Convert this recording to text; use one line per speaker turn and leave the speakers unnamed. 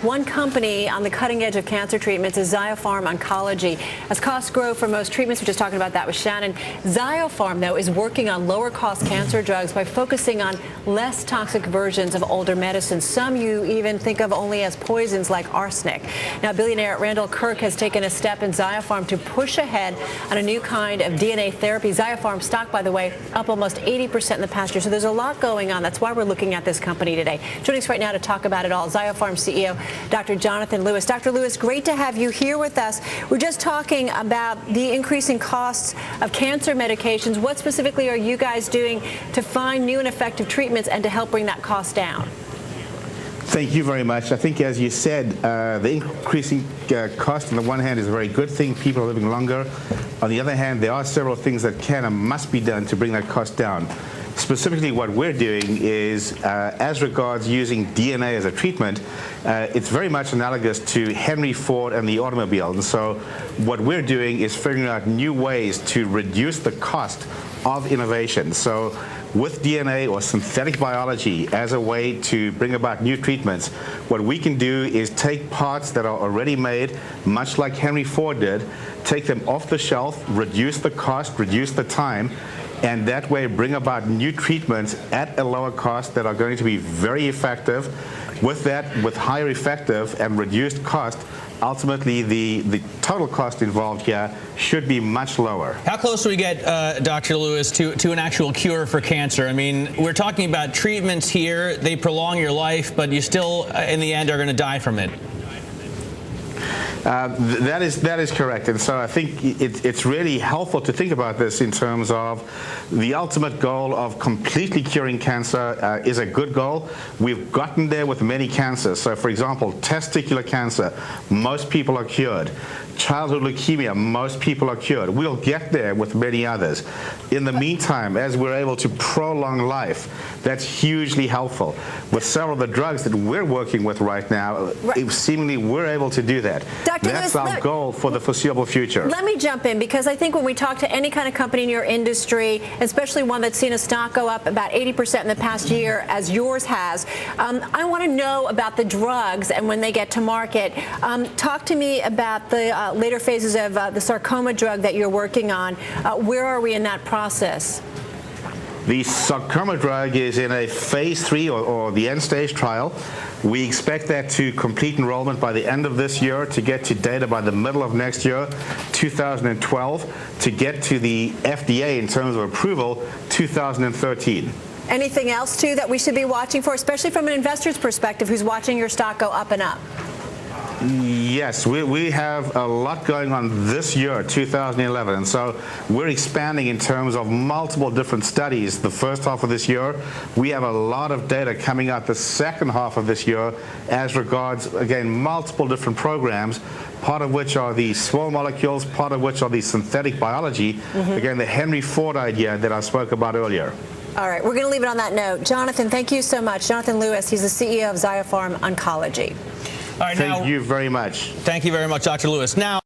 One company on the cutting edge of cancer treatments is Ziopharm Oncology. As costs grow for most treatments, we're just talking about that with Shannon. Ziopharm, though, is working on lower cost cancer drugs by focusing on less toxic versions of older medicines. Some you even think of only as poisons like arsenic. Now, billionaire Randall Kirk has taken a step in Ziopharm to push ahead on a new kind of DNA therapy. Ziopharm stock, by the way, up almost 80% in the past year. So there's a lot going on. That's why we're looking at this company today. Joining us right now to talk about it all, Ziopharm CEO Dr. Jonathan Lewis. Dr. Lewis, great to have you here with us. We're just talking about the increasing costs of cancer medications. What specifically are you guys doing to find new and effective treatments and to help bring that cost down?
Thank you very much. I think, as you said, the increasing cost on the one hand is a very good thing. People are living longer. On the other hand, there are several things that can and must be done to bring that cost down. Specifically, what we're doing is, as regards using DNA as a treatment, it's very much analogous to Henry Ford and the automobile. And so what we're doing is figuring out new ways to reduce the cost of innovation. So with DNA or synthetic biology as a way to bring about new treatments, what we can do is take parts that are already made, much like Henry Ford did, take them off the shelf, reduce the cost, reduce the time, and that way bring about new treatments at a lower cost that are going to be very effective. With that, with higher effective and reduced cost, ultimately the total cost involved here should be much lower.
How close do we get, Dr. Lewis, to an actual cure for cancer? I mean, we're talking about treatments here. They prolong your life, but you still, in the end, are going to die from it.
That is correct, and so I think it's really helpful to think about this in terms of the ultimate goal of completely curing cancer is a good goal. We've gotten there with many cancers. So, for example, testicular cancer, most people are cured. Childhood leukemia, most people are cured. We'll get there with many others. In the meantime, as we're able to prolong life, that's hugely helpful. With several of the drugs that we're working with right now, seemingly we're able to do that.
Dr.
That's
Lewis,
our goal for the foreseeable future.
Let me jump in, because I think when we talk to any kind of company in your industry, especially one that's seen a stock go up about 80% in the past year, as yours has, I want to know about the drugs and when they get to market. Talk to me about the later phases of the sarcoma drug that you're working on. Where are we in that process?
The sarcoma drug is in a phase 3 or the end stage trial. We expect that to complete enrollment by the end of this year, to get to data by the middle of next year, 2012, to get to the FDA in terms of approval, 2013.
Anything else, too, that we should be watching for, especially from an investor's perspective who's watching your stock go up and up?
Yes, we have a lot going on this year, 2011, and so we're expanding in terms of multiple different studies. The first half of this year, we have a lot of data coming out the second half of this year as regards, again, multiple different programs, part of which are the small molecules, part of which are the synthetic biology, again, the Henry Ford idea that I spoke about earlier.
All right, we're going to leave it on that note. Jonathan, thank you so much. Jonathan Lewis, he's the CEO of Ziopharm Oncology.
All right,
Thank you very much.
Thank you very much, Dr. Lewis. Now.